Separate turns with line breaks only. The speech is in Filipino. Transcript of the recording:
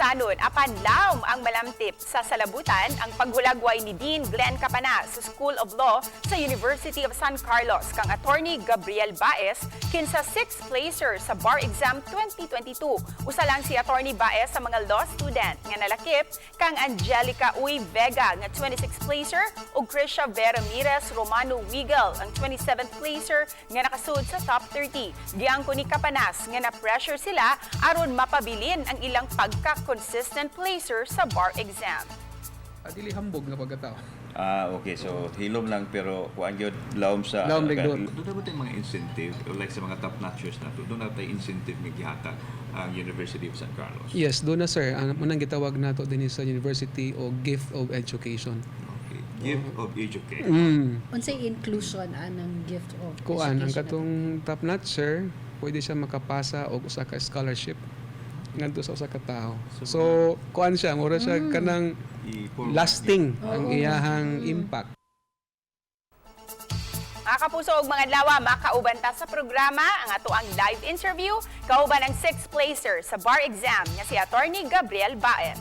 Sanon, apan laom ang malamtip sa salabutan ang paghulagway ni Dean Glenn Capanas sa School of Law sa University of San Carlos kang Attorney Gabriel Baez kinsa 6th placer sa bar exam 2022. Usa lang si Attorney Baez sa mga law student nga nalakip kang Angelica Uy Vega nga 26th placer ug Krisha Vera Ramirez Romano Wigel ang 27th placer nga nakasud sa top 30. Giangko ni Capanas nga na-pressure sila aron mapabilin ang ilang pagka-consistent placer sa bar exam.
Dili hambog na pagkatao.
Okay. So, hilom lang pero kuan gyud laom sa...
Laom ligdon.
Doon na ba tayong mga incentive, like sa mga top notchers na to, doon na tayong incentive ng gihatag ang University of San Carlos?
Yes, doon na sir. Unang gitawag nato din sa University o Gift of Education.
Okay. Gift of Education.
Unsay inclusion anang gift of
Kuan ang
education
katong top notch sir, pwede siya makapasa og usa ka scholarship ngadto sa usa ka tawo. So, kuan siya, mura siya kanang lasting ang iyahang impact.
Mga kapuso ug mga adlaw, makauban ta sa programa ang ato ang live interview kauban ang 6th placer sa bar exam nga si Attorney Gabriel Baez.